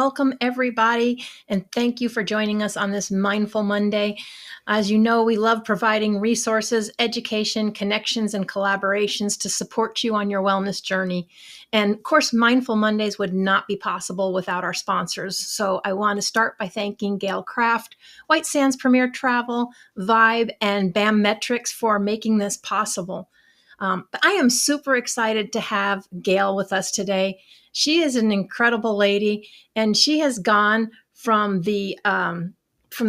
welcome everybody, and thank you for joining us on this Mindful Monday. As you know, we love providing resources, education, connections, and collaborations to support you on your wellness journey. And of course, Mindful Mondays would not be possible without our sponsors. So I want to start by thanking Gail Kraft, White Sands Premier Travel, Vibe, and BAM Metrics for making this possible. But I am super excited to have Gail with us today. She is an incredible lady, and she has gone from the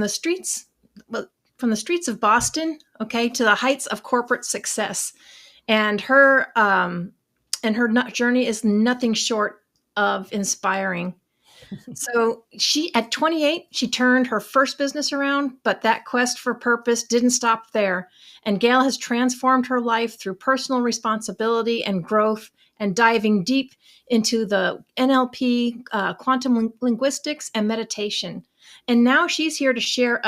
streets well, from the streets of Boston, okay, to the heights of corporate success. And her journey is nothing short of inspiring. So she, at 28, she turned her first business around, but that quest for purpose didn't stop there. And Gail has transformed her life through personal responsibility and growth and diving deep into the NLP, quantum linguistics, and meditation. And now she's here to share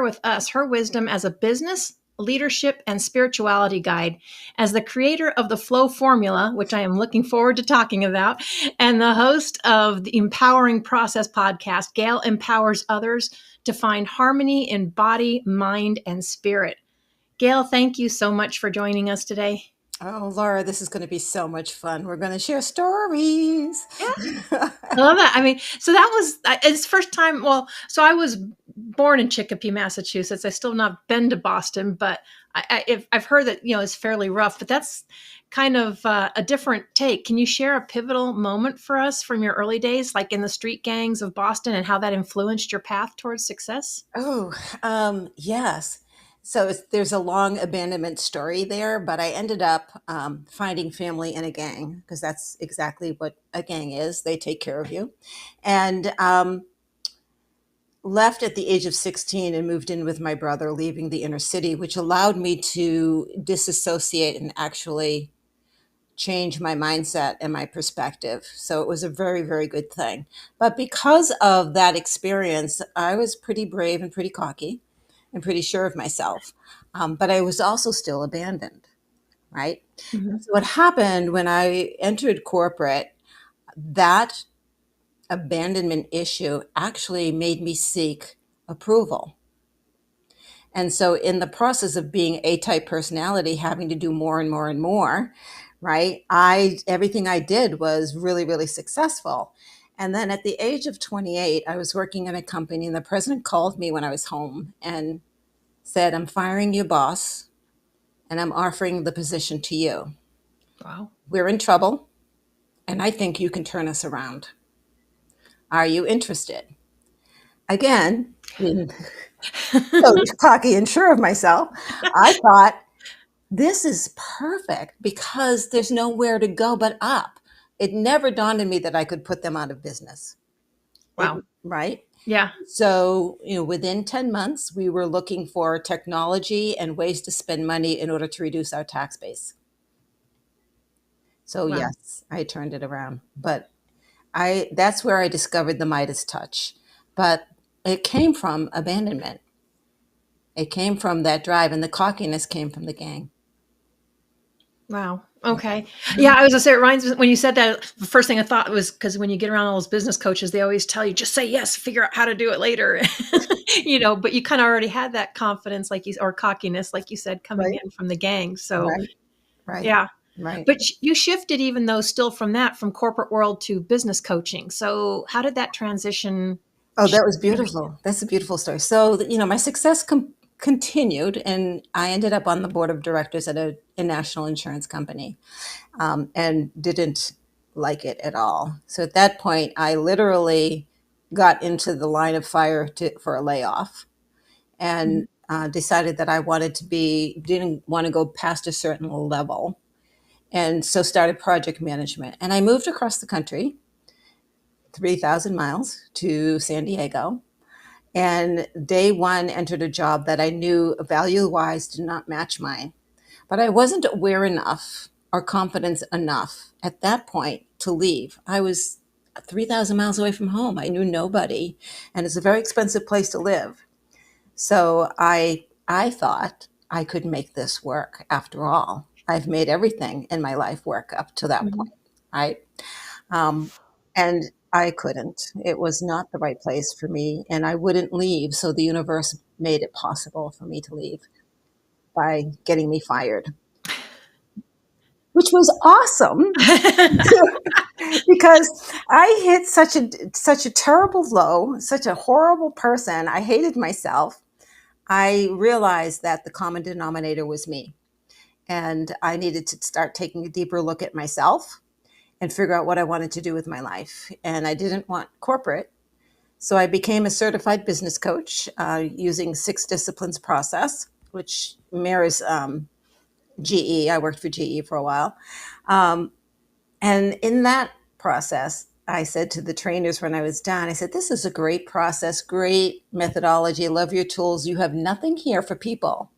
with us her wisdom as a business, leadership, and spirituality guide. As the creator of the Flow Formula, which I am looking forward to talking about, and the host of the Empowering Process podcast, Gail empowers others to find harmony in body, mind, and spirit. Gail, thank you so much for joining us today. Oh, Laura, this is going to be so much fun. We're going to share stories. Yeah. I love that. I mean, so that was it's first time. Well, so I was born in Chicopee, Massachusetts. I still have not been to Boston, but I've heard that, it's fairly rough, but that's kind of a different take. Can you share a pivotal moment for us from your early days, like in the street gangs of Boston, and how that influenced your path towards success? Oh, yes. So there's a long abandonment story there, but I ended up finding family in a gang, because that's exactly what a gang is. They take care of you. And left at the age of 16 and moved in with my brother, leaving the inner city, which allowed me to disassociate and actually change my mindset and my perspective. So it was a very, very good thing. But because of that experience, I was pretty brave and pretty cocky and pretty sure of myself. But I was also still abandoned, right? Mm-hmm. So what happened when I entered corporate, that abandonment issue actually made me seek approval. And so in the process of being A-type personality, having to do more and more and more, right? Everything I did was really, really successful. And then at the age of 28, I was working in a company, and the president called me when I was home and said, "I'm firing your boss and I'm offering the position to you. Wow. We're in trouble, and I think you can turn us around. Are you interested?" Again, being so cocky and sure of myself, I thought, this is perfect because there's nowhere to go but up. It never dawned on me that I could put them out of business. Wow. Right? Yeah. So, within 10 months, we were looking for technology and ways to spend money in order to reduce our tax base. So, Wow. yes, I turned it around. But that's where I discovered the Midas touch. But it came from abandonment. It came from that drive, and the cockiness came from the gang. Wow. Okay. Yeah, I was gonna say, it reminds me, when you said that, the first thing I thought was, because when you get around all those business coaches, they always tell you, just say yes, figure out how to do it later. But you kind of already had that confidence, or cockiness, like you said, coming Right, in from the gang. So right, right, yeah. right. But you shifted, even though still from corporate world to business coaching. So how did that transition? Oh, that was beautiful. That's a beautiful story. So, my success continued, and I ended up on the board of directors at a national insurance company, and didn't like it at all. So at that point, I literally got into the line of fire for a layoff, and decided that didn't want to go past a certain level. And so started project management. And I moved across the country, 3,000 miles to San Diego. And day one entered a job that I knew value-wise did not match mine. But I wasn't aware enough or confident enough at that point to leave. I was 3,000 miles away from home. I knew nobody, and it's a very expensive place to live. So I thought I could make this work. After all, I've made everything in my life work up to that Mhm. point, right? Um, and I couldn't. It was not the right place for me, and I wouldn't leave. So the universe made it possible for me to leave by getting me fired, which was awesome because I hit such a terrible low, such a horrible person. I hated myself. I realized that the common denominator was me, and I needed to start taking a deeper look at myself and figure out what I wanted to do with my life. And I didn't want corporate. So I became a certified business coach using 6 disciplines process, which mirrors GE. I worked for GE for a while. And in that process, I said to the trainers when I was done, I said, this is a great process, great methodology. I love your tools. You have nothing here for people.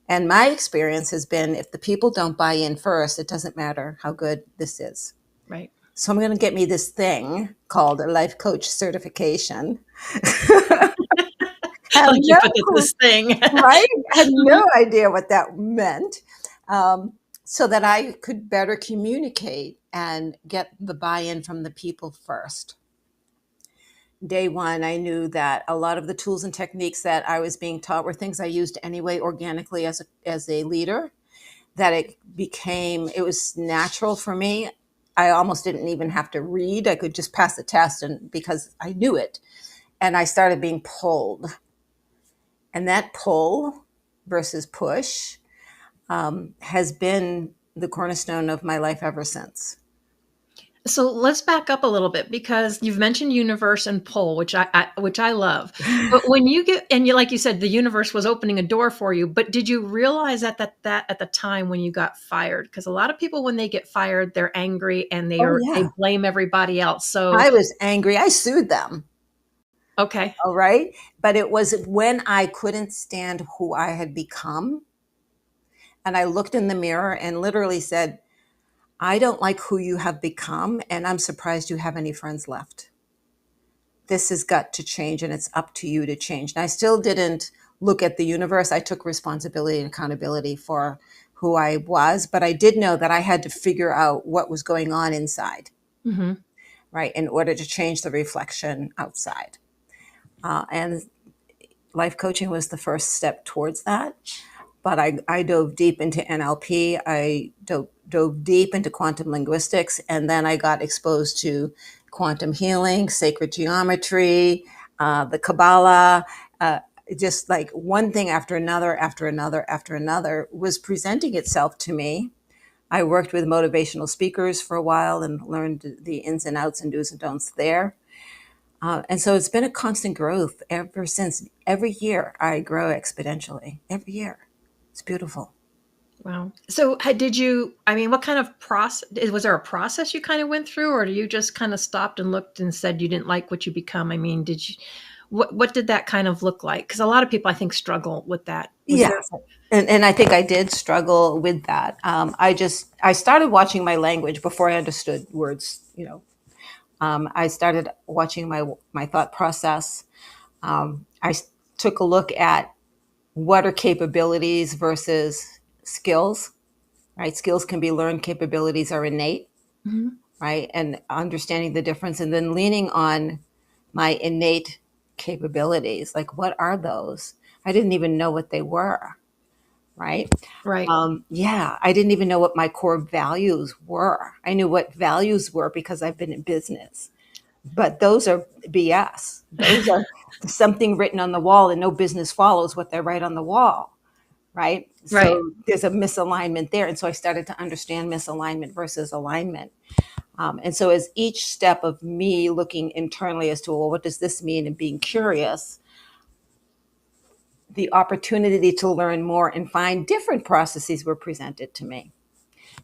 And my experience has been if the people don't buy in first, it doesn't matter how good this is. Right. So I'm going to get me this thing called a life coach certification. I Have like you no put it, clue, this thing. right? Had Mhm. no idea what that meant. So that I could better communicate and get the buy-in from the people first. Day one, I knew that a lot of the tools and techniques that I was being taught were things I used anyway organically as a leader, that it was natural for me. I almost didn't even have to read. I could just pass the test and because I knew it. And I started being pulled. And that pull versus push has been the cornerstone of my life ever since. So let's back up a little bit because you've mentioned universe and pull, which I love. But when you get and you like you said, the universe was opening a door for you. But did you realize that at the time when you got fired? Because a lot of people, when they get fired, they're angry and Oh, they yeah. blame everybody else. So I was angry. I sued them. okay, All right. But it was when I couldn't stand who I had become. And I looked in the mirror and literally said, I don't like who you have become. And I'm surprised you have any friends left. This has got to change and it's up to you to change. And I still didn't look at the universe. I took responsibility and accountability for who I was, but I did know that I had to figure out what was going on inside, hmm, right, in order to change the reflection outside. And life coaching was the first step towards that. But I dove deep into NLP. I dove deep into quantum linguistics. And then I got exposed to quantum healing, sacred geometry, the Kabbalah. Just like one thing after another, after another, after another was presenting itself to me. I worked with motivational speakers for a while and learned the ins and outs and do's and don'ts there. And so it's been a constant growth ever since. Every year I grow exponentially. Every year. It's beautiful. wow. So did you? I mean, what kind of process was there a process you kind of went through, or do you just kind of stopped and looked and said you didn't like what you become? I mean, did you? What did that kind of look like? Because a lot of people, I think, struggle with that. Was Yeah. there? And I think I did struggle with that. I started watching my language before I understood words. I started watching my thought process. I took a look at what are capabilities versus skills, right? Skills can be learned, capabilities are innate, Mhm. right? And understanding the difference and then leaning on my innate capabilities. Like, what are those? I didn't even know what they were, right? Right. Yeah, I didn't even know what my core values were. I knew what values were because I've been in business, but those are BS. Those are something written on the wall, and no business follows what they write on the wall, right? Right. So there's a misalignment there. And so I started to understand misalignment versus alignment. And so as each step of me looking internally as to, well, what does this mean, and being curious, the opportunity to learn more and find different processes were presented to me.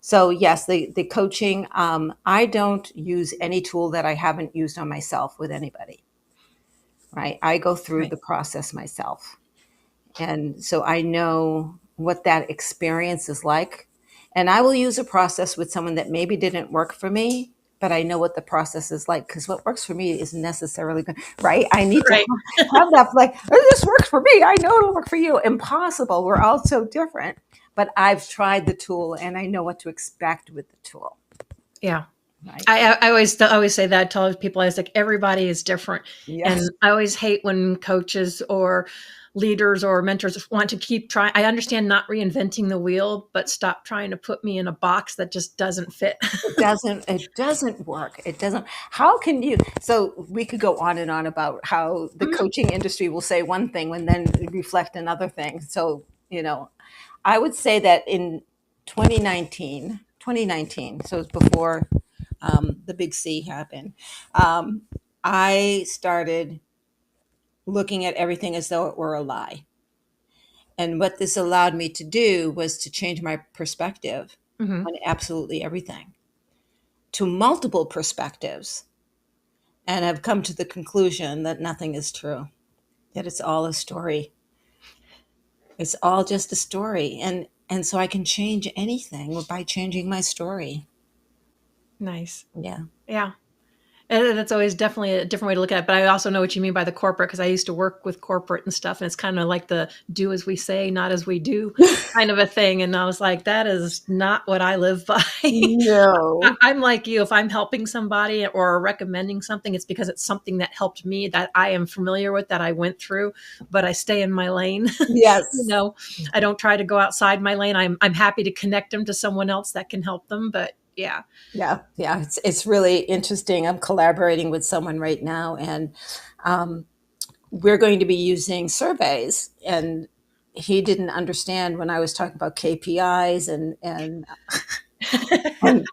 So yes, the coaching, I don't use any tool that I haven't used on myself with anybody, right? I go through Right. the process myself. And so I know what that experience is like. And I will use a process with someone that maybe didn't work for me, but I know what the process is like because what works for me isn't necessarily good, right? I need to Right. have that, like, oh, this works for me. I know it'll work for you. Impossible. We're all so different. But I've tried the tool and I know what to expect with the tool. Yeah. right? I always say that, tell people, I was like, everybody is different. And Yes. I always hate when coaches or leaders or mentors want to keep trying. I understand not reinventing the wheel, but stop trying to put me in a box that just doesn't fit. It doesn't work. It doesn't. How can you? So we could go on and on about how the Mhm. coaching industry will say one thing and then reflect another thing. So, I would say that in 2019, so it's before the big C happened, um, I started looking at everything as though it were a lie. And what this allowed me to do was to change my perspective Mhm. on absolutely everything to multiple perspectives, and have come to the conclusion that nothing is true, that it's all a story. It's all just a story. And so I can change anything by changing my story. Nice. Yeah. Yeah. And that's always definitely a different way to look at it. But I also know what you mean by the corporate, because I used to work with corporate and stuff. And it's kind of like the do as we say, not as we do kind of a thing. And I was like, that is not what I live by. No. I'm like you. If I'm helping somebody or recommending something, it's because it's something that helped me, that I am familiar with, that I went through, but I stay in my lane. you Yes. know, I don't try to go outside my lane. I'm happy to connect them to someone else that can help them. But yeah. Yeah. Yeah. It's really interesting. I'm collaborating with someone right now, and um, we're going to be using surveys. And he didn't understand when I was talking about KPIs and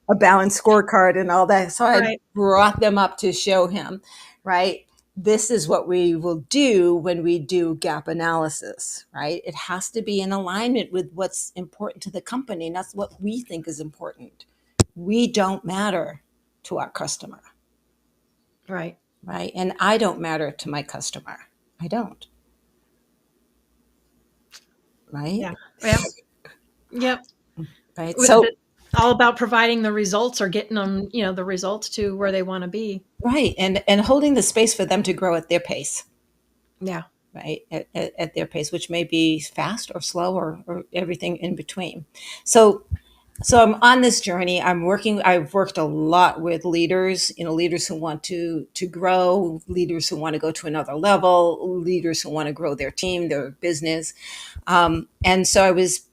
a balanced scorecard and all that. So I Right. brought them up to show him, right? This is what we will do when we do gap analysis, right? It has to be in alignment with what's important to the company, and that's what we think is important. We don't matter to our customer, Right. right? And I don't matter to my customer. I don't, right? Yeah. Yeah. Yep. Right. With So, the all about providing the results or getting them, the results to where they wanna be. right. And holding the space for them to grow at their pace, Yeah. right? At their pace, which may be fast or slow or everything in between. So I'm on this journey. I've worked a lot with leaders, leaders who want to grow, leaders who want to go to another level, leaders who want to grow their team, their business. And so I was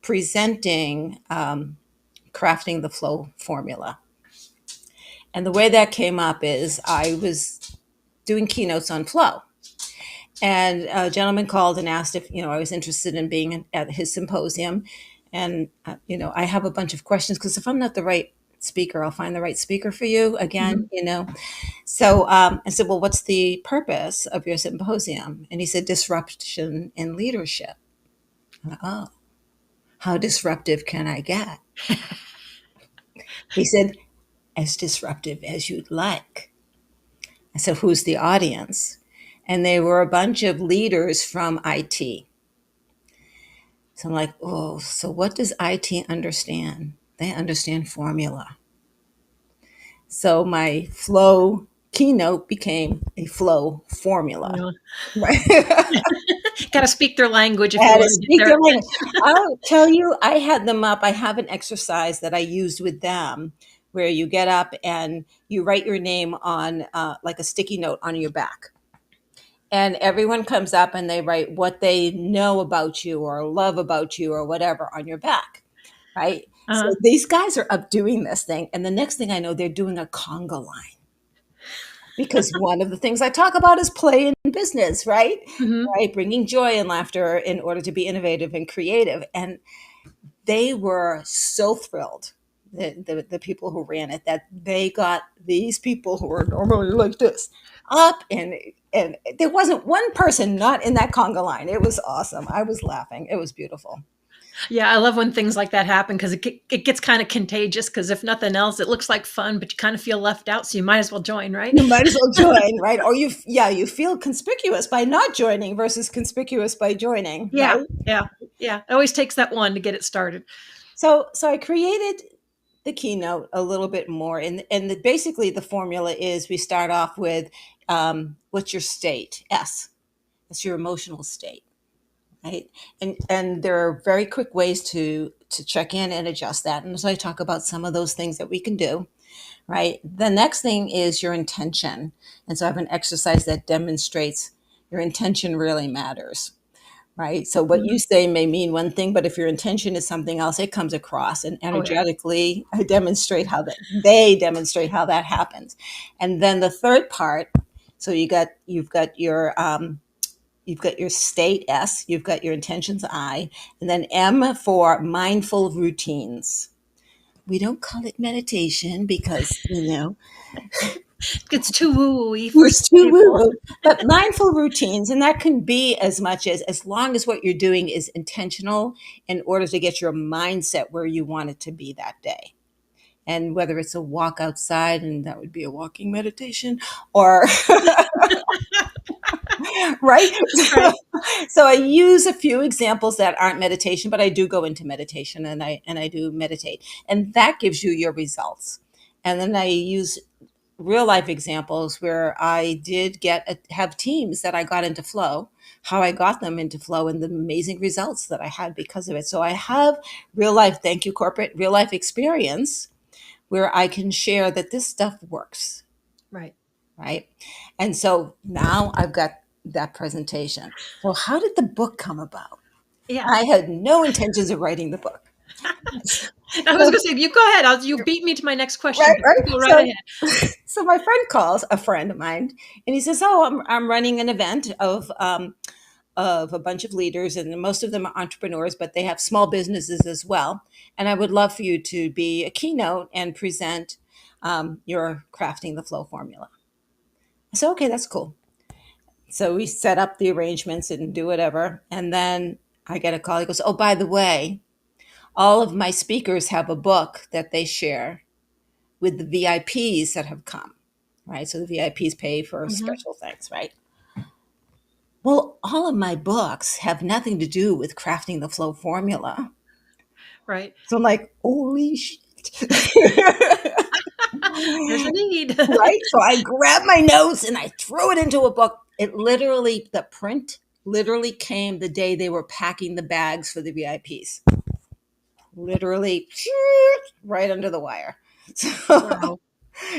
presenting crafting the flow formula. And the way that came up is I was doing keynotes on flow. And a gentleman called and asked if I was interested in being at his symposium. And I have a bunch of questions, because if I'm not the right speaker, I'll find the right speaker for you again. Mhm. So I said, well, what's the purpose of your symposium? And he said, disruption in leadership. Oh, how disruptive can I get? He said, as disruptive as you'd like. I said, who's the audience? And they were a bunch of leaders from IT. So I'm like, oh, so what does IT understand? They understand formula. So my flow keynote became a flow formula. Yeah. Right. Gotta speak their language I if you had to wanna get speak their their language. attention. I'll tell you, I had them up. I have an exercise that I used with them where you get up and you write your name on like a sticky note on your back. And everyone comes up and they write what they know about you or love about you or whatever on your back, right? So Uh-huh. these guys are up doing this thing, and the next thing I know, they're doing a conga line, because one of the things I talk about is play in business, right? Mhm. Right, bringing joy and laughter in order to be innovative and creative. And they were so thrilled, the people who ran it, that they got these people who were normally like this up, and there wasn't one person not in that conga line. It was awesome. I was laughing. It was beautiful. Yeah, I love when things like that happen, because it gets kinda contagious, because if nothing else, it looks like fun, but you kinda feel left out, so you might as well join, right? You might as well join, right? Or you feel conspicuous by not joining versus conspicuous by joining, Yeah, right? yeah, yeah. It always takes that one to get it started. So I created the keynote a little bit more, and basically the formula is we start off with what's your state? S. That's your emotional state, right? And there are very quick ways to check in and adjust that. And so I talk about some of those things that we can do. right? The next thing is your intention. And so I have an exercise that demonstrates your intention really matters, right? So what you Mhm. say may mean one thing, but if your intention is something else, it comes across. And Oh, yeah. energetically, I demonstrate how that they demonstrate how that happens. And then the third part, so you've got your state S, you've got your intentions I, and then M for mindful routines. We don't call it meditation because, It's too woo-woo for it's some too woo people. woo. But mindful routines, and that can be as much as long as what you're doing is intentional in order to get your mindset where you want it to be that day. And whether it's a walk outside, and that would be a walking meditation, or right. Right. So I use a few examples that aren't meditation, but I do go into meditation, and I do meditate, and that gives you your results. And then I use real life examples where I did have teams that I got into flow, how I got them into flow, and the amazing results that I had because of it. So I have real life, thank you corporate, real life experience where I can share that this stuff works, Right. right? And so now I've got that presentation. So how did the book come about? Yeah. I had no intentions of writing the book. I was So, going to say, you go ahead. You beat me to my next question, right, but you right. go right ahead. So my friend calls, a friend of mine, and he says, "Oh, I'm running an event of a bunch of leaders, and most of them are entrepreneurs, but they have small businesses as well. And I would love for you to be a keynote and present your crafting the flow formula." I said, "Okay, that's cool." So we set up the arrangements and do whatever, and then I get a call. He goes, "Oh, by the way, all of my speakers have a book that they share with the VIPs that have come." Right. So the VIPs pay for Hmm. special things, right? Well, all of my books have nothing to do with crafting the flow formula. Right. So I'm like, holy shit. There's a need. Right. So I grab my notes and I threw it into a book. The print literally came the day they were packing the bags for the VIPs. Literally right under the wire. So Wow.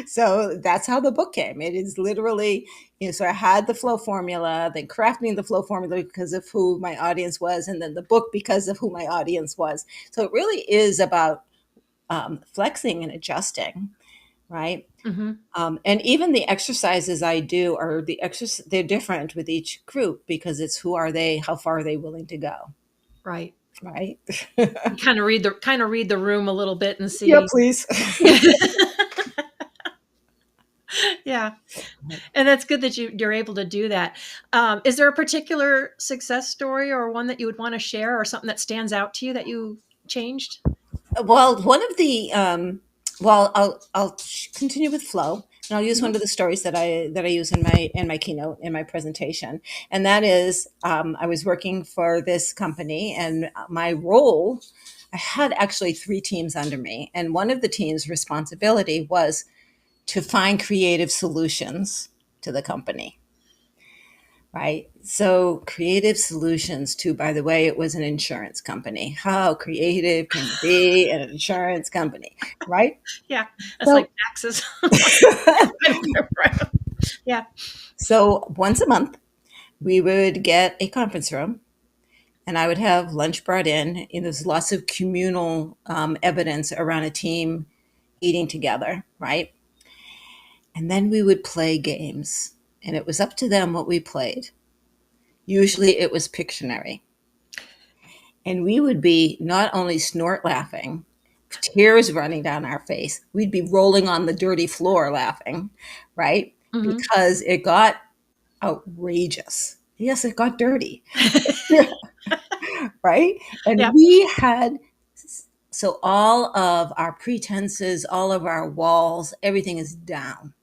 So that's how the book came. It is literally, so I had the flow formula, then crafting the flow formula because of who my audience was, and then the book because of who my audience was. So it really is about flexing and adjusting, right? Hmm. And even the exercises I do they're different with each group because it's who are they, how far are they willing to go, Right. right? You kind of read the room a little bit and Yeah, see. please. Yeah. And that's good that you're able to do that. Is there a particular success story or one that you would want to share or something that stands out to you that you changed? Well, one of the well, I'll continue with flow, and I'll use Mhm. one of the stories that I use in my keynote in my presentation, and that is I was working for this company, and my role, I had actually three teams under me, and one of the team's responsibility was to find creative solutions to the company. Right. So creative solutions too, by the way, it was an insurance company. How creative can you be in an insurance company? Right. Yeah. That's like So, taxes. Yeah. so once a month, we would get a conference room and I would have lunch brought in. And there's lots of communal evidence around a team eating together. Right. And then we would play games and it was up to them what we played. Usually it was Pictionary. And we would be not only snort laughing, tears running down our face, we'd be rolling on the dirty floor laughing, right? Hmm. Because it got outrageous. Yes, it got dirty, right? Yeah. And we had, so all of our pretenses, all of our walls, everything is down.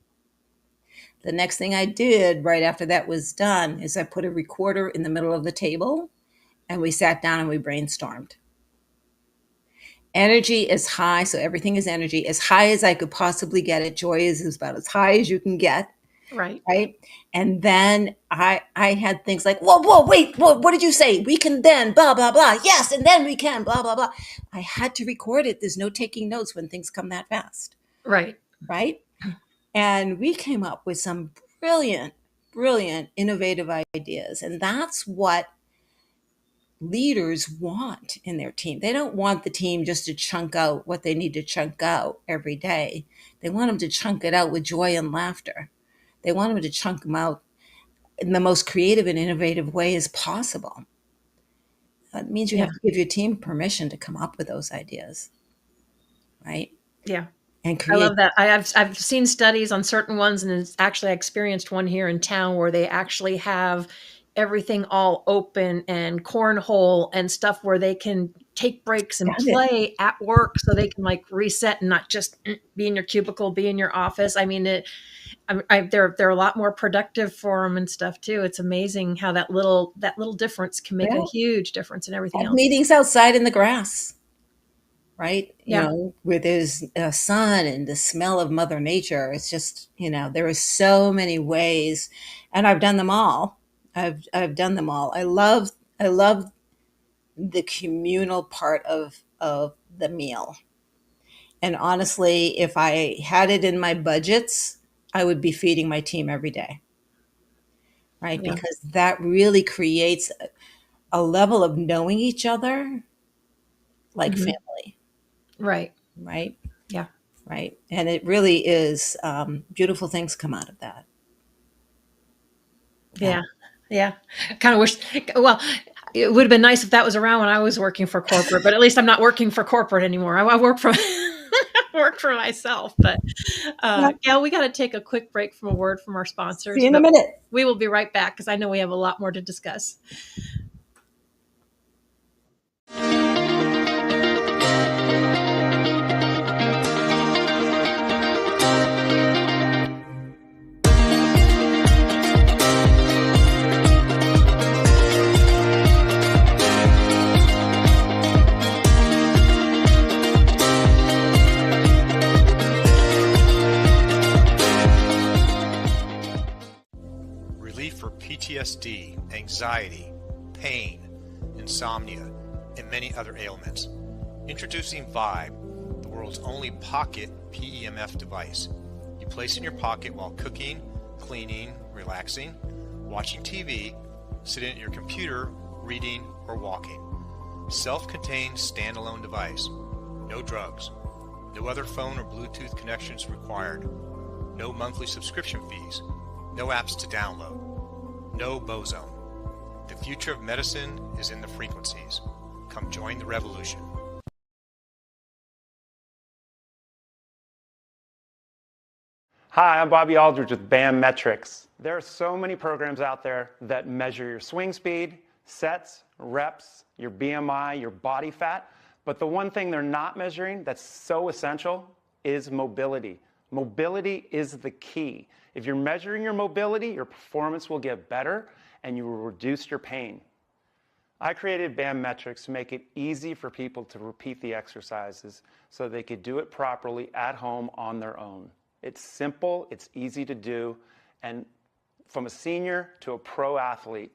The next thing I did right after that was done is I put a recorder in the middle of the table and we sat down and we brainstormed. Energy is high, so everything is energy, as high as I could possibly get it. Joy is about as high as you can get, Right. right? And then I had things like, whoa, wait, what did you say? We can then blah blah blah. Yes, and then we can blah blah blah. I had to record it. There's no taking notes when things come that fast. Right. right? And we came up with some brilliant, brilliant, innovative ideas. And that's what leaders want in their team. They don't want the team just to chunk out what they need to chunk out every day. They want them to chunk it out with joy and laughter. They want them to chunk them out in the most creative and innovative way as possible. That means you Yeah. have to give your team permission to come up with those ideas, right? Yeah. And I create. love that. I've seen studies on certain ones, and it's actually I experienced one here in town where they actually have everything all open and cornhole and stuff where they can take breaks and Got it. play at work so they can like reset and not just be in your cubicle, be in your office. I mean, they're a lot more productive for them and stuff too. It's amazing how that little difference can make a Yeah. huge difference in everything Have else. meetings outside in the grass, right? Yeah. Where there's a sun and the smell of Mother Nature. It's just, there are so many ways, and I've done them all. I've done them all. I love the communal part of the meal. And honestly, if I had it in my budgets, I would be feeding my team every day, right? Yeah. Because that really creates a level of knowing each other like Hmm. family, Right. right? Yeah. Right. And it really is, beautiful things come out of that. Yeah. Yeah. Yeah. Kind of wish, well, it would have been nice if that was around when I was working for corporate, but at least I'm not working for corporate anymore. I work for work for myself. But Yeah. Gail, we got to take a quick break from a word from our See sponsors, you in a but minute. we will be right back because I know we have a lot more to discuss. Relief for PTSD, anxiety, pain, insomnia, and many other ailments. Introducing Vibe, the world's only pocket PEMF device. You place in your pocket while cooking, cleaning, relaxing, watching TV, sitting at your computer, reading, or walking. Self-contained standalone device. No drugs. No other phone or Bluetooth connections required. No monthly subscription fees. No apps to download. No boson. The future of medicine is in the frequencies. Come join the revolution. Hi, I'm Bobby Aldridge with BAM Metrics. There are so many programs out there that measure your swing speed, sets, reps, your BMI, your body fat, but the one thing they're not measuring that's so essential is mobility. Mobility is the key. If you're measuring your mobility, your performance will get better and you will reduce your pain. I created BAM Metrics to make it easy for people to repeat the exercises so they could do it properly at home on their own. It's simple, it's easy to do, and from a senior to a pro athlete.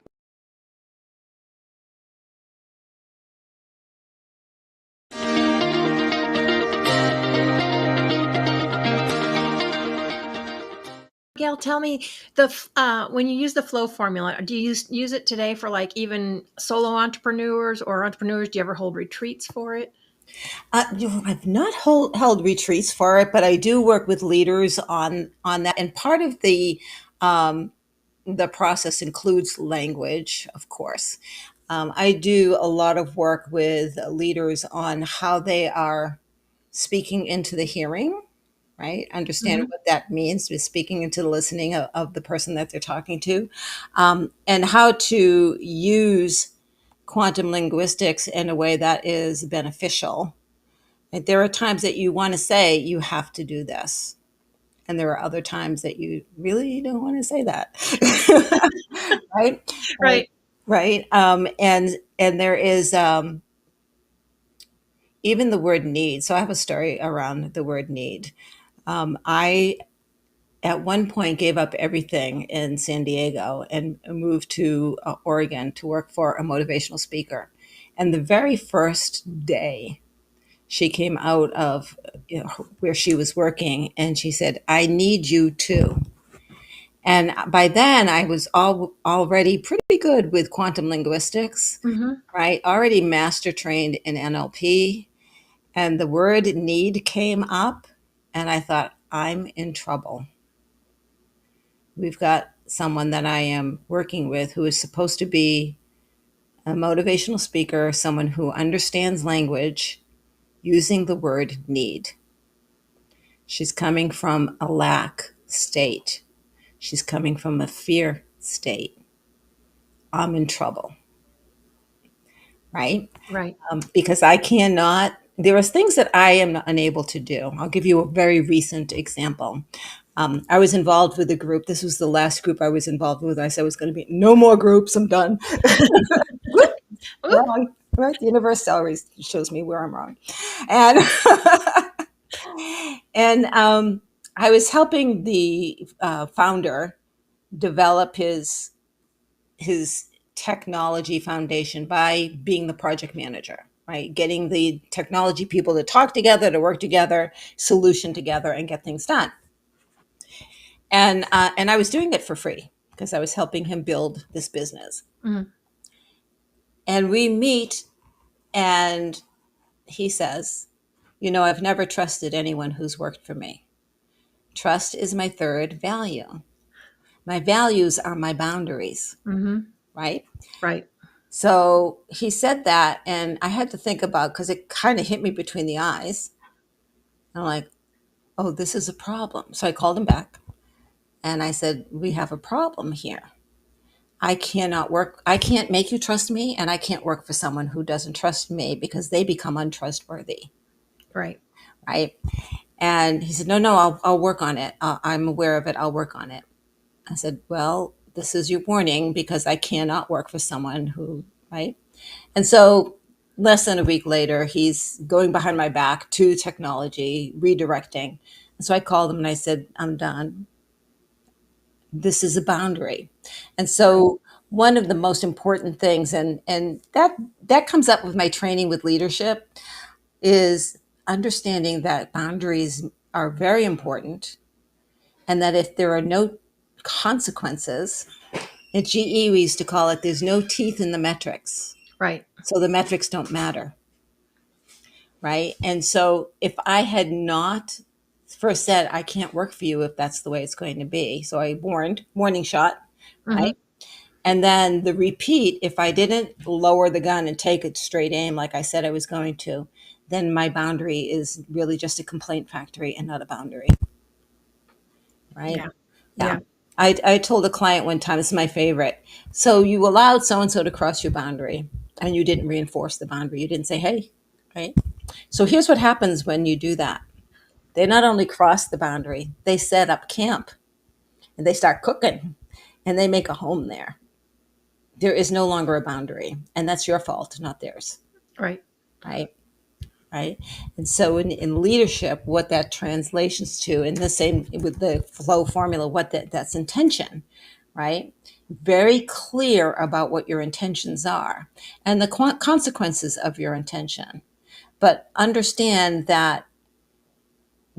Gail, tell me when you use the flow formula, do you use it today for like even solo entrepreneurs or entrepreneurs? Do you ever hold retreats for it? I've not held retreats for it, but I do work with leaders on that. And part of the process includes language, of course. I do a lot of work with leaders on how they are speaking into the hearing, right? Understand Hmm. what that means, to speaking into the listening of the person that they're talking to, and how to use quantum linguistics in a way that is beneficial. Right? There are times that you want to say, you have to do this. And there are other times that you really don't want to say that. Right? Right. Right. Right. And there is, even the word need. So I have a story around the word need. I at one point gave up everything in San Diego and moved to Oregon to work for a motivational speaker. And the very first day she came out of where she was working, and she said, "I need you too." And by then, I was already pretty good with quantum linguistics, right? Already master trained in NLP. And the word need came up, and I thought, I'm in trouble. We've got someone that I am working with who is supposed to be a motivational speaker, someone who understands language using the word need. She's coming from a lack state. She's coming from a fear state. I'm in trouble, right? Right. Because I cannot, there are things that I am unable to do. I'll give you a very recent example. I was involved with a group. This was the last group I was involved with. I said it was going to be no more groups. I'm done. Wrong. Right? The universe always shows me where I'm wrong. And and I was helping the founder develop his technology foundation by being the project manager, right? Getting the technology people to talk together, to work together, solution together, and get things done. And I was doing it for free because I was helping him build this business. And we meet, and he says, I've never trusted anyone who's worked for me. Trust is my third value. My values are my boundaries, right? Right. So he said that, and I had to think about, because it kind of hit me between the eyes. I'm like, oh, this is a problem. So I called him back, and I said, we have a problem here. I can't make you trust me, and I can't work for someone who doesn't trust me, because they become untrustworthy. Right. Right. And he said, no, I'll work on it. I'm aware of it. I'll work on it. I said, well, this is your warning, because I cannot work for someone who, right? And so less than a week later, he's going behind my back to technology, redirecting. And so I called him and I said, I'm done. This is a boundary. And so one of the most important things, and that comes up with my training with leadership, is understanding that boundaries are very important, and that if there are no consequences, at GE we used to call it, there's no teeth in the metrics. Right. So the metrics don't matter. Right. And so if I had not first said, I can't work for you if that's the way it's going to be. So I warning shot. Right. And then the repeat, if I didn't lower the gun and take it straight aim, like I said I was going to, then my boundary is really just a complaint factory and not a boundary. Right. Yeah. I told a client one time, this is my favorite. So you allowed so-and-so to cross your boundary, and you didn't reinforce the boundary. You didn't say, hey, right? So here's what happens when you do that. They not only cross the boundary, they set up camp, and they start cooking, and they make a home there. There is no longer a boundary, and that's your fault, not theirs. Right. Right. Right. And so in leadership, what that translates to, in the same with the flow formula, what that's intention, right? Very clear about what your intentions are and the consequences of your intention. But understand that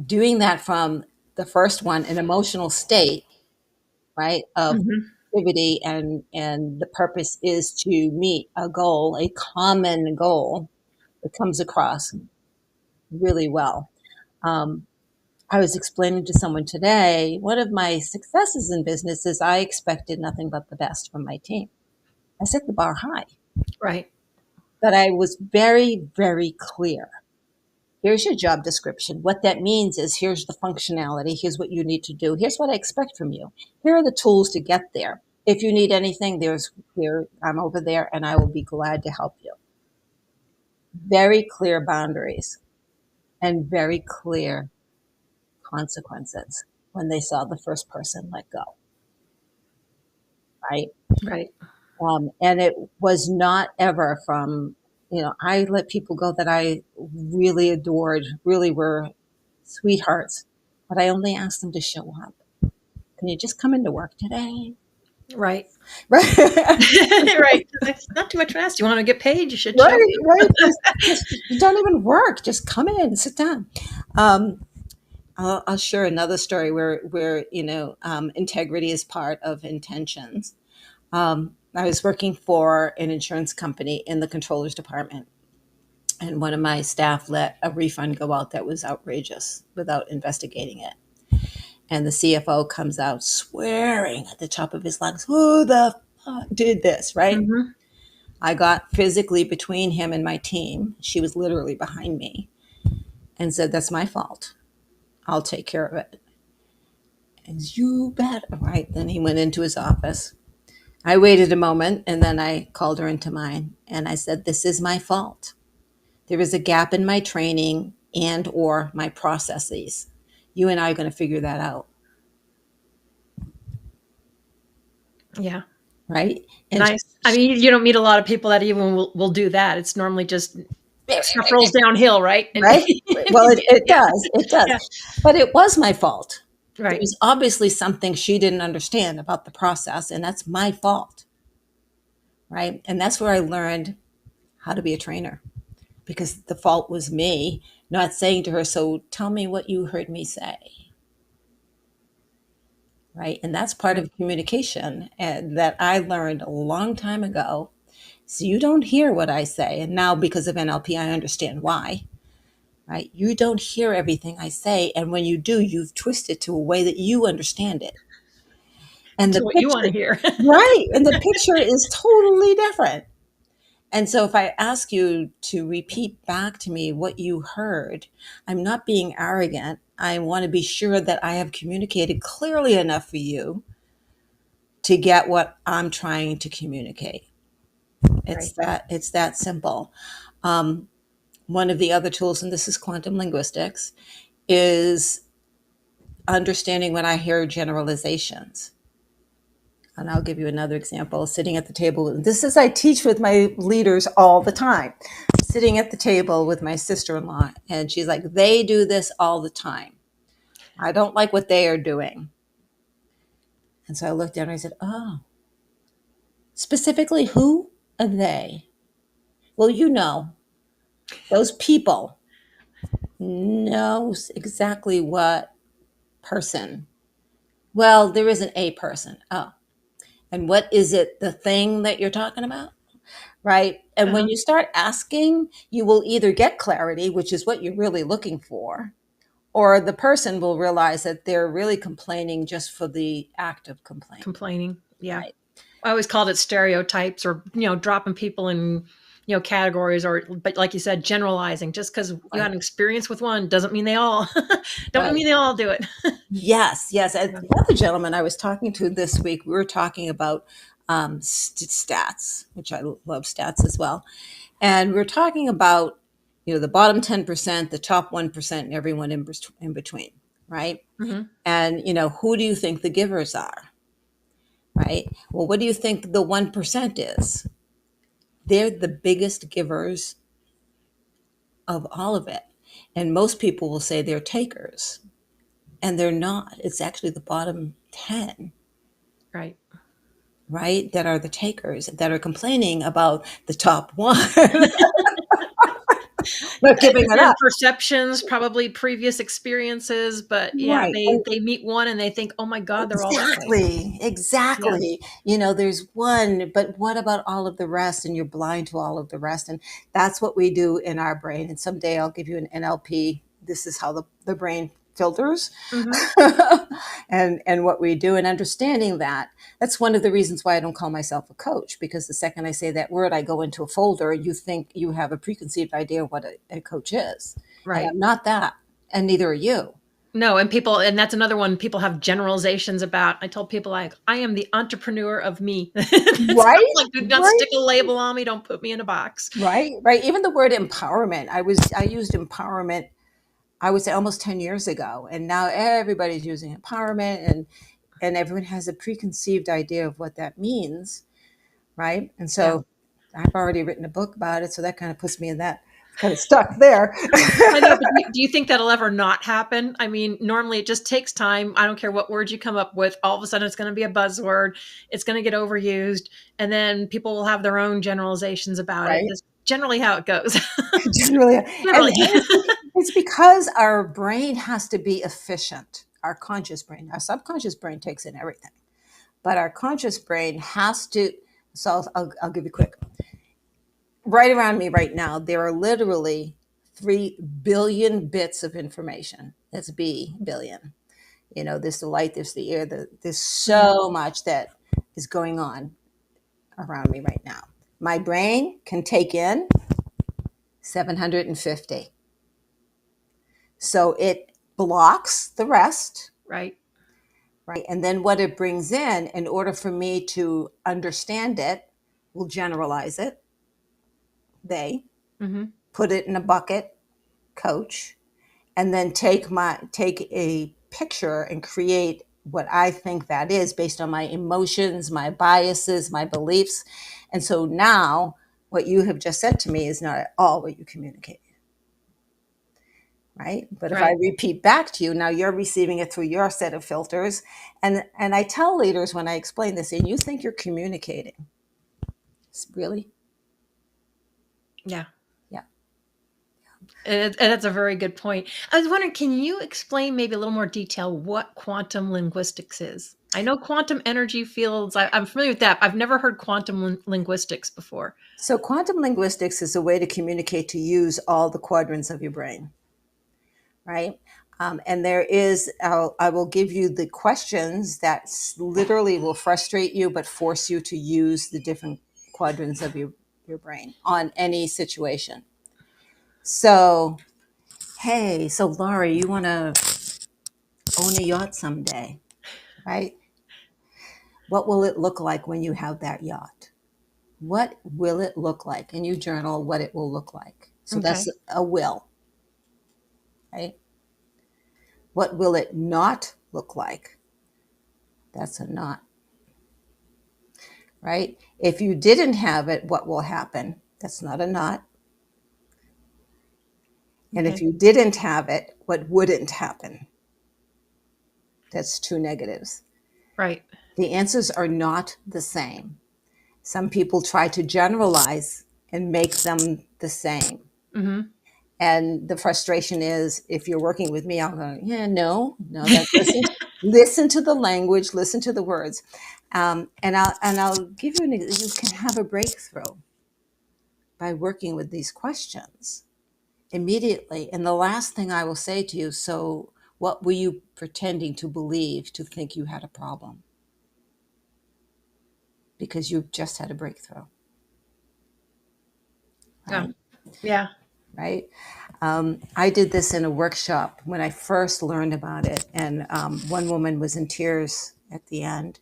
doing that from the first one, an emotional state, right, of activity, and the purpose is to meet a goal, a common goal that comes across really well. I was explaining to someone today, one of my successes in business is I expected nothing but the best from my team. I set the bar high. Right. But I was very, very clear. Here's your job description. What that means is here's the functionality. Here's what you need to do. Here's what I expect from you. Here are the tools to get there. If you need anything, I'm over there, and I will be glad to help you. Very clear boundaries and very clear consequences when they saw the first person let go. Right. Right. And it was not ever from, I let people go that I really adored, really were sweethearts, but I only asked them to show up. Can you just come into work today? Right. Right. Right. That's not too much to ask. You want to get paid? You should show Right, up. right. Just you don't even work. Just come in and sit down. Um, I'll share another story where integrity is part of intentions. I was working for an insurance company in the controller's department, and one of my staff let a refund go out that was outrageous without investigating it. And the CFO comes out swearing at the top of his lungs, "Who the fuck did this?" Right? Mm-hmm. I got physically between him and my team. She was literally behind me and said, "That's my fault. I'll take care of it." And you bet. All right. Then he went into his office. I waited a moment and then I called her into mine and I said, "This is my fault. There is a gap in my training and or my processes. You and I are going to figure that out." Yeah. Right. And Nice. I mean, you don't meet a lot of people that even will do that. It's normally just stuff rolls downhill, right? And right. Well, it yeah, does. It does. yeah, But it was my fault. There right, was obviously something she didn't understand about the process, and that's my fault. Right. And that's where I learned how to be a trainer because the fault was me not saying to her, "So tell me what you heard me say." Right. And that's part right, of communication and that I learned a long time ago. So you don't hear what I say. And now because of NLP, I understand why. Right. You don't hear everything I say. And when you do, you've twisted to a way that you understand it. And to the what you want to picture, hear. right. And the picture is totally different. And so if I ask you to repeat back to me what you heard, I'm not being arrogant. I want to be sure that I have communicated clearly enough for you to get what I'm trying to communicate. Right. It's that simple. Um, One of the other tools, and this is quantum linguistics, is understanding when I hear generalizations. And I'll give you another example. Sitting at the table, this is I teach with my leaders all the time. Sitting at the table with my sister-in-law, and she's like, "They do this all the time. I don't like what they are doing." And so I looked down and I said, "Oh, specifically who are they?" "Well, those people knows exactly what person." "Well, there isn't a person." "Oh, and what is it, the thing that you're talking about?" Right. And when Uh-huh. you start asking, you will either get clarity, which is what you're really looking for, or the person will realize that they're really complaining just for the act of complaining. Complaining. Yeah. Right. I always called it stereotypes or, dropping people in, categories or, but like you said, generalizing. Just because you had Right. an experience with one doesn't mean they all, don't Right. mean they all do it. Yes. Yes. And Yeah. the other gentleman I was talking to this week, we were talking about stats, which I love stats as well. And we're talking about, the bottom 10%, the top 1%, and everyone in between. Right. Mhm. And, who do you think the givers are? Right. Well, what do you think the 1% is? They're the biggest givers of all of it. And most people will say they're takers, and they're not. It's actually the bottom 10, Right. right, that are the takers that are complaining about the top one, not giving it Again, up. perceptions, probably previous experiences, but yeah, Right. they meet one and they think, "Oh my God, they're all that way." Exactly. Yeah. Exactly. There's one, but what about all of the rest? And you're blind to all of the rest. And that's what we do in our brain. And someday I'll give you an NLP. This is how the brain filters Mhm. and what we do. And understanding that's one of the reasons why I don't call myself a coach, because the second I say that word, I go into a folder. You think you have a preconceived idea of what a coach is. And Right. I'm not that. And neither are you. No, and that's another one people have generalizations about. I told people I am the entrepreneur of me. It's Right? like, do not Right? stick a label on me. Don't put me in a box. Right, right. Even the word empowerment. I used empowerment, I would say almost 10 years ago. And now everybody's using empowerment and everyone has a preconceived idea of what that means. Right. And Yeah. so I've already written a book about it. So that kind of puts me in that Got it stuck there. I know, but do you think that'll ever not happen? I mean, normally it just takes time. I don't care what words you come up with. All of a sudden, it's going to be a buzzword. It's going to get overused, and then people will have their own generalizations about it. Right? That's generally how it goes. Generally, Generally. it's because our brain has to be efficient. Our conscious brain, our subconscious brain takes in everything, but our conscious brain has to. So I'll give you a quick. Right around me right now, there are literally 3 billion bits of information. That's billion. You know, there's the light, there's the air, there's so much that is going on around me right now. My brain can take in 750. So it blocks the rest, Right. right? And then what it brings in order for me to understand it, we'll generalize it. They put it in a bucket, coach, and then take a picture and create what I think that is based on my emotions, my biases, my beliefs. And so now what you have just said to me is not at all what you communicated. Right? But if I repeat back to you, now you're receiving it through your set of filters. And I tell leaders when I explain this, and you think you're communicating. Really? Yeah. Yeah. And that's a very good point. I was wondering, can you explain maybe a little more detail what quantum linguistics is? I know quantum energy fields. I'm familiar with that. I've never heard quantum linguistics before. So quantum linguistics is a way to communicate, to use all the quadrants of your brain. Right? And there is, I will give you the questions that literally will frustrate you, but force you to use the different quadrants of your brain on any situation. So, hey, so Laurie, you want to own a yacht someday, right? What will it look like when you have that yacht? What will it look like? And you journal what it will look like. So that's a will, right? What will it not look like? That's a not. Right? If you didn't have it, what will happen? That's not a not. And if you didn't have it, what wouldn't happen? That's 2 negatives. Right. The answers are not the same. Some people try to generalize and make them the same. And the frustration is, if you're working with me, I'll go, yeah, no, listen to the language, listen to the words. And I'll give you you can have a breakthrough by working with these questions immediately. And the last thing I will say to you, so what were you pretending to believe to think you had a problem? Because you just had a breakthrough. Right? Yeah. Right? I did this in a workshop when I first learned about it. And one woman was in tears at the end.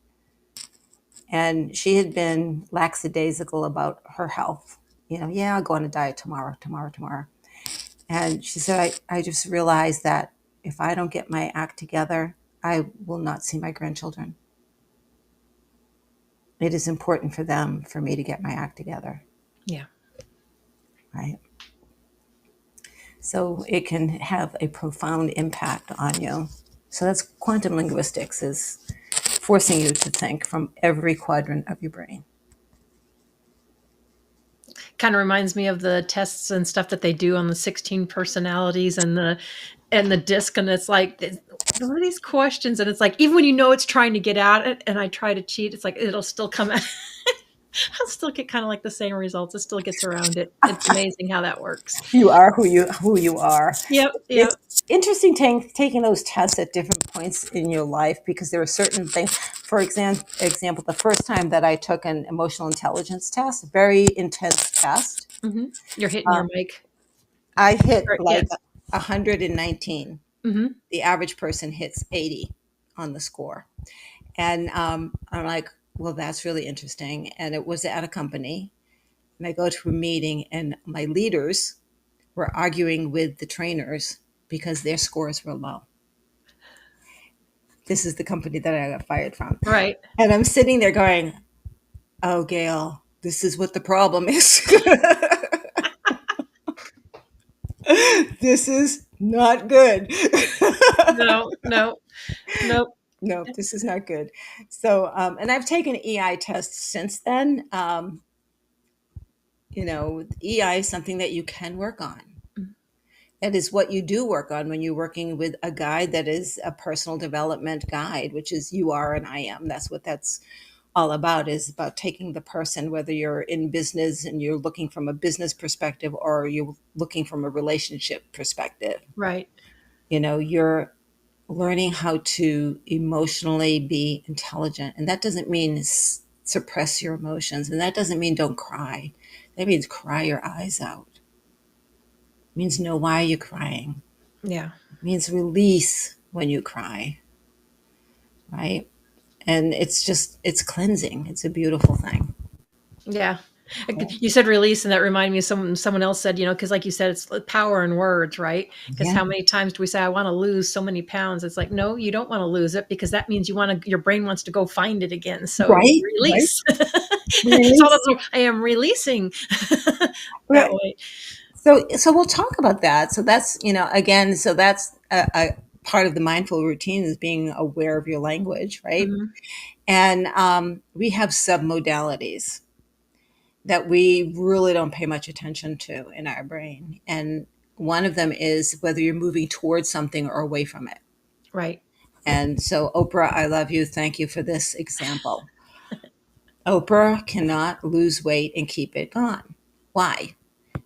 And she had been lackadaisical about her health. You know, yeah, I'll go on a diet tomorrow. And she said, I just realized that if I don't get my act together, I will not see my grandchildren. It is important for them, for me to get my act together. Yeah. Right? So it can have a profound impact on you. So that's quantum linguistics, is forcing you to think from every quadrant of your brain. Kind of reminds me of the tests and stuff that they do on the 16 personalities and the disc, and it's like, what are these questions? And it's like, even when you know it's trying to get at it, and I try to cheat, it's like it'll still come out. I'll still get kind of like the same results. It still gets around it. It's amazing how that works. You are who you are. Yep. It's interesting taking those tests at different points in your life, because there are certain things. For example, the first time that I took an emotional intelligence test, very intense test. Mm-hmm. You're hitting your mic. I hit Yes. 119. Mm-hmm. The average person hits 80 on the score. And I'm like, well, that's really interesting. And it was at a company. And I go to a meeting, and my leaders were arguing with the trainers because their scores were low. This is the company that I got fired from. Right. And I'm sitting there going, oh, Gail, this is what the problem is. this is not good. No, no, nope. No, this is not good. So, and I've taken EI tests since then. EI is something that you can work on. That is what you do work on when you're working with a guide that is a personal development guide, which is you are and I am. That's what that's all about, is about taking the person, whether you're in business and you're looking from a business perspective or you're looking from a relationship perspective. Right. You're learning how to emotionally be intelligent. And that doesn't mean suppress your emotions. And that doesn't mean don't cry. That means cry your eyes out. It means know why you're crying. Yeah. It means release when you cry. Right? And it's cleansing. It's a beautiful thing. Yeah. You said release, and that reminded me of someone else said, because like you said, it's power in words, right? Because how many times do we say, I want to lose so many pounds? It's like, no, you don't want to lose it, because that means your brain wants to go find it again. So Right. release. Release. So I am releasing that Right. way. So we'll talk about that. So that's, again, so that's a part of the mindful routine, is being aware of your language, right? Mm-hmm. And we have submodalities that we really don't pay much attention to in our brain. And one of them is whether you're moving towards something or away from it. Right. And so, Oprah, I love you. Thank you for this example. Oprah cannot lose weight and keep it gone. Why?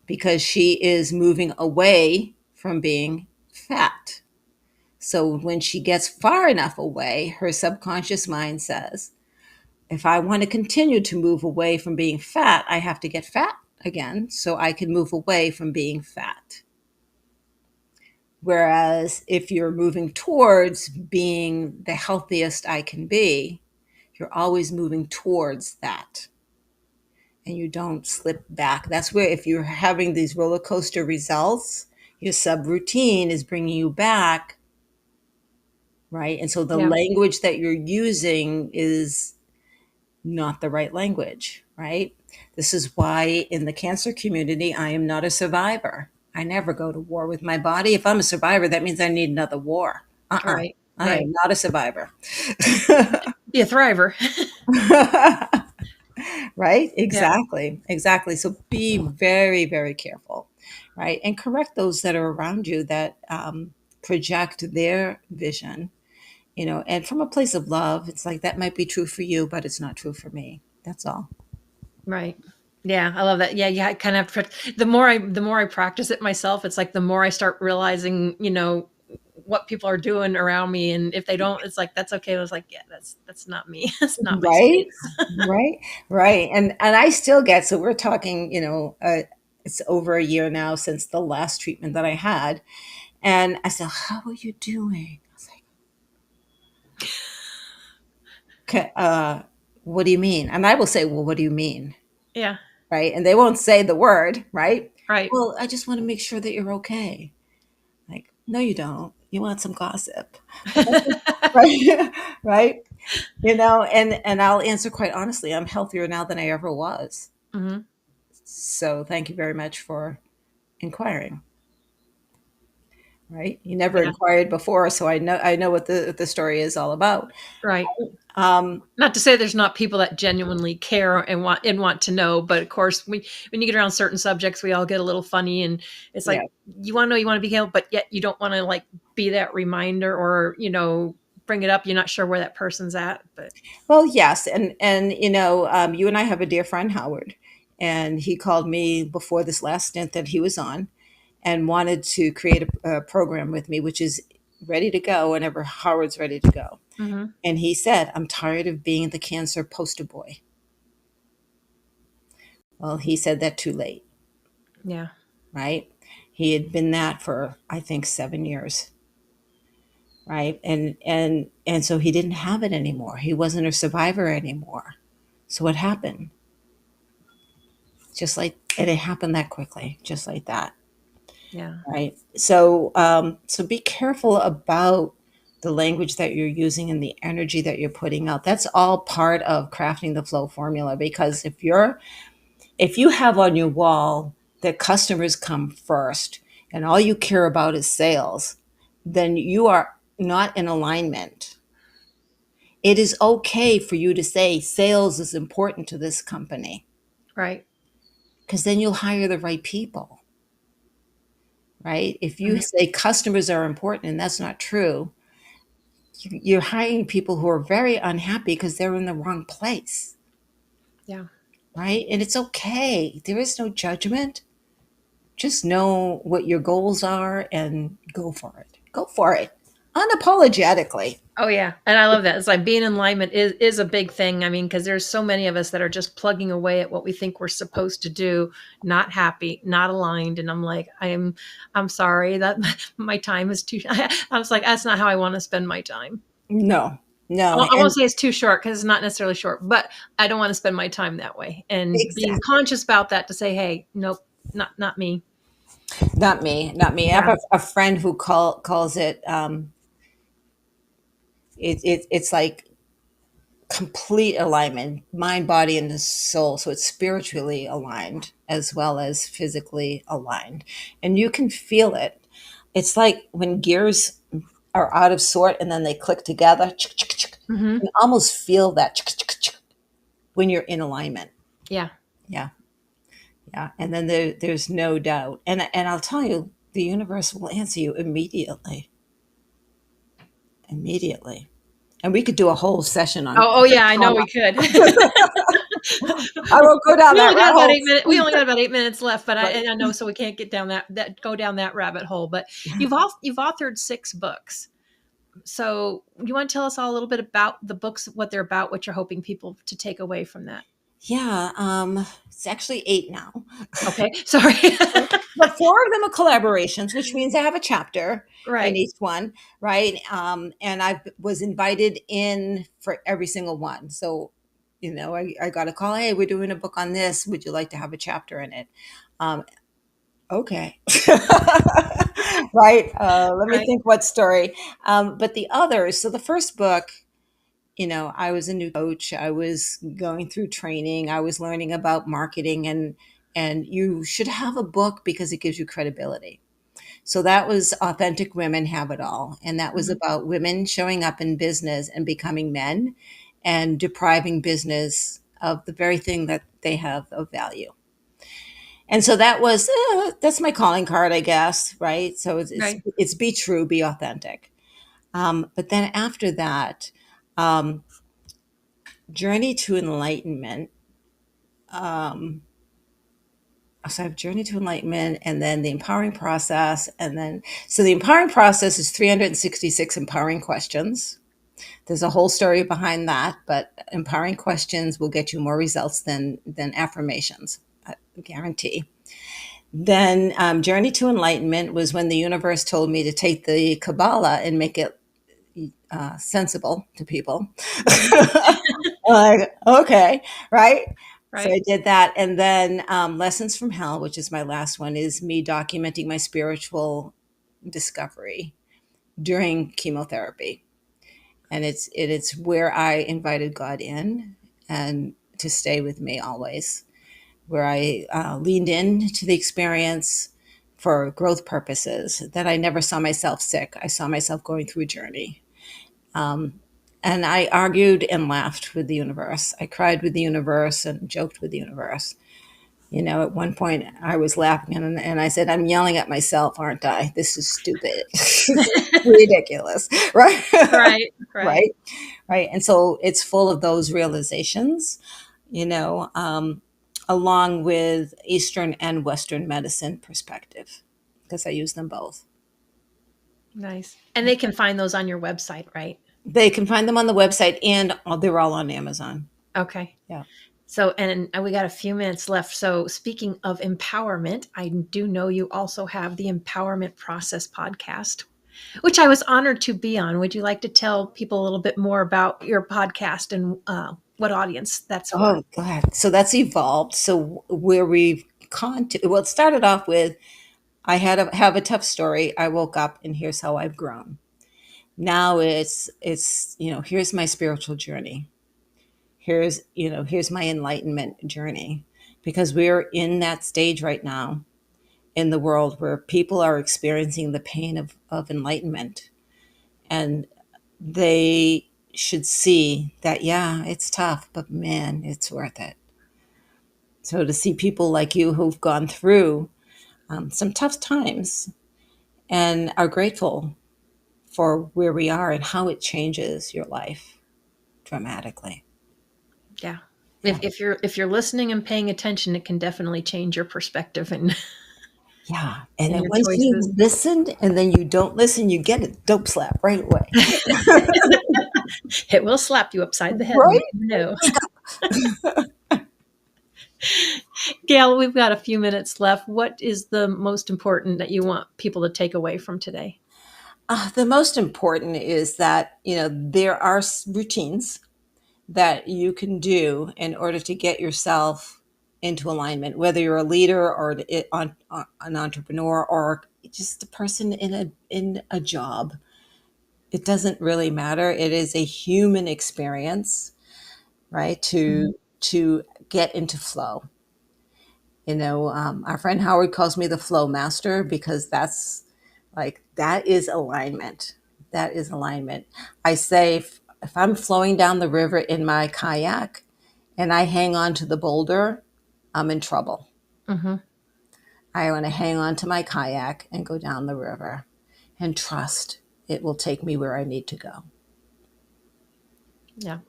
Because she is moving away from being fat. So when she gets far enough away, her subconscious mind says, if I want to continue to move away from being fat, I have to get fat again so I can move away from being fat. Whereas if you're moving towards being the healthiest I can be, you're always moving towards that. And you don't slip back. That's where, if you're having these roller coaster results, your subroutine is bringing you back, right? And so the language that you're using is not the right language, right? This is why in the cancer community, I am not a survivor. I never go to war with my body. If I'm a survivor, that means I need another war. Right. I am not a survivor. Be a thriver. Right? Exactly. Yeah. Exactly. So be very, very careful, right? And correct those that are around you that project their vision, and from a place of love. It's like, that might be true for you, but it's not true for me. That's all. Right. Yeah, I love that. Yeah, I kind of the more I practice it myself, it's like the more I start realizing, what people are doing around me, and if they don't, it's like, that's okay. I was like, yeah, that's not me. That's not my space. Right. And I still get, so we're talking, it's over a year now since the last treatment that I had, and I said, how are you doing? I was like, okay, what do you mean? And I will say, well, what do you mean? Yeah. Right. And they won't say the word, right? Right. Well, I just want to make sure that you're okay. Like, no, you don't. You want some gossip. Right. Right. And I'll answer quite honestly, I'm healthier now than I ever was. Mm-hmm. So thank you very much for inquiring. Right. You never inquired before, so I know what the story is all about. Right. Not to say there's not people that genuinely care and want to know, but of course, when you get around certain subjects, we all get a little funny, and it's like, you want to know, you want to be healed, but yet you don't want to like be that reminder or bring it up. You're not sure where that person's at, but well, yes, and you and I have a dear friend, Howard, and he called me before this last stint that he was on, and wanted to create a program with me, which is ready to go whenever Howard's ready to go. Mm-hmm. And he said, I'm tired of being the cancer poster boy. Well, he said that too late. Yeah. Right? He had been that for, I think, 7 years. Right? And so he didn't have it anymore. He wasn't a survivor anymore. So what happened? And it happened that quickly, just like that. Yeah. Right. So be careful about the language that you're using and the energy that you're putting out. That's all part of crafting the flow formula, because if you have on your wall that customers come first and all you care about is sales, then you are not in alignment. It is okay for you to say sales is important to this company, Right. because then you'll hire the right people, right? If you Mhm. say customers are important and that's not true, you're hiring people who are very unhappy because they're in the wrong place, Yeah. right? And it's okay. There is no judgment. Just know what your goals are and go for it. Go for it unapologetically. Oh yeah, and I love that. It's like being in alignment is a big thing. I mean, because there's so many of us that are just plugging away at what we think we're supposed to do, not happy, not aligned. And I'm like, I'm sorry that my time is too. I was like, that's not how I want to spend my time. No, no. I won't And say it's too short because it's not necessarily short, but I don't want to spend my time that way. And being exactly. conscious about that to say, hey, nope, not me. Not me, not me. I have Yeah. a friend who calls it, it's like complete alignment, mind, body, and the soul. So it's spiritually aligned as well as physically aligned. And you can feel it. It's like when gears are out of sort and then they click together. Hmm. You can almost feel that when you're in alignment. Yeah. Yeah. Yeah. And then there's no doubt. And I'll tell you, the universe will answer you immediately. Immediately. And we could do a whole session on Oh yeah, I know karma. we could. I won't go down We that only got rabbit about hole. 8 minutes. We only got about 8 minutes left, but Right. I know, so we can't get down that go down that rabbit hole. But you've authored 6 books. So you want to tell us all a little bit about the books, what they're about, what you're hoping people to take away from that? Yeah. It's actually 8 now. Okay, sorry. But 4 of them are collaborations, which means I have a chapter in Right. each one, right? And I was invited in for every single one. So, I got a call, hey, we're doing a book on this. Would you like to have a chapter in it? Um, okay. Right. Let me Right. think what story. But the others, so the first book, I was a new coach. I was going through training. I was learning about marketing, and you should have a book because it gives you credibility. So that was Authentic Women Have It All. And that was Mhm. about women showing up in business and becoming men and depriving business of the very thing that they have of value. And so that's my calling card, I guess, right? So Right. it's be true, be authentic. But then after that, um, Journey to Enlightenment. Um, so I have Journey to Enlightenment, and then the empowering process. And then, so the empowering process is 366 empowering questions. There's a whole story behind that, but empowering questions will get you more results than affirmations. I guarantee. Then Journey to Enlightenment was when the universe told me to take the Kabbalah and make it sensible to people. Mhm. Like, okay, right? So I Right. did that. And then Lessons from Hell, which is my last one, is me documenting my spiritual discovery during chemotherapy. And it's where I invited God in and to stay with me always, where I leaned into the experience for growth purposes, that I never saw myself sick. I saw myself going through a journey. Um, and I argued and laughed with the universe. I cried with the universe and joked with the universe. At one point I was laughing and I said, I'm yelling at myself, aren't I? This is stupid. This is ridiculous. Right? Right. Right. Right. Right. And so it's full of those realizations, you know, um, along with Eastern and Western medicine perspective, because I use them both. Nice. And they can find those on your website, right? They can find them on the website, and they're all on Amazon. Okay. Yeah. So, and we got a few minutes left. So, speaking of empowerment, I do know you also have the Empowerment Process podcast, which I was honored to be on. Would you like to tell people a little bit more about your podcast and what audience that's for? Oh, go ahead. So that's evolved. So where we've well, it started off with I have a tough story. I woke up and here's how I've grown. Now it's here's my spiritual journey. Here's my enlightenment journey, because we're in that stage right now, in the world where people are experiencing the pain of enlightenment, and they should see that, yeah, it's tough, but man, it's worth it. So to see people like you who've gone through some tough times and are grateful for where we are and how it changes your life dramatically. Yeah. Yeah. If you're listening and paying attention, it can definitely change your perspective and Yeah. And and then your once you choices. listened and then you don't listen, you get a dope slap right away. It will slap you upside the head. Right? No. Gail, we've got a few minutes left. What is the most important that you want people to take away from today? The most important is that, there are routines that you can do in order to get yourself into alignment, whether you're a leader or an entrepreneur or just a person in a job. It doesn't really matter. It is a human experience, right? To get into flow. Our friend Howard calls me the flow master because that is alignment. That is alignment. I say if I'm flowing down the river in my kayak and I hang on to the boulder, I'm in trouble. Mm-hmm. I want to hang on to my kayak and go down the river and trust it will take me where I need to go. Yeah.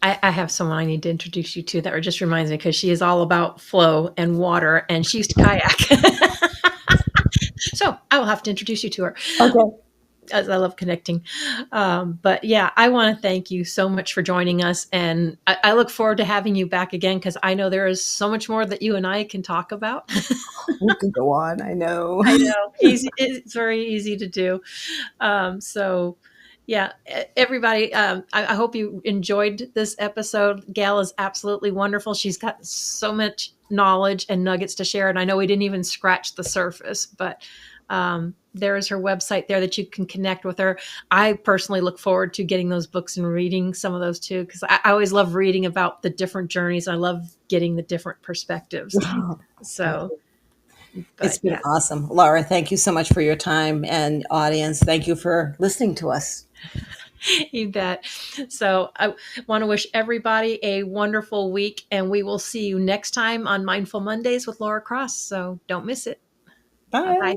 I have someone I need to introduce you to that just reminds me, because she is all about flow and water, and she used to kayak. So I will have to introduce you to her. Okay. As I love connecting. But yeah, I want to thank you so much for joining us. And I look forward to having you back again, because I know there is so much more that you and I can talk about. We could go on. I know. I know. It's very easy to do. So yeah, everybody, I hope you enjoyed this episode. Gail is absolutely wonderful. She's got so much knowledge and nuggets to share. And I know we didn't even scratch the surface, but there is her website there that you can connect with her. I personally look forward to getting those books and reading some of those too, because I always love reading about the different journeys. I love getting the different perspectives. So, It's been yeah. awesome. Laura, thank you so much for your time, and audience, thank you for listening to us. You bet. So I want to wish everybody a wonderful week, and we will see you next time on Mindful Mondays with Laura Cross. So don't miss it. Bye. Bye-bye.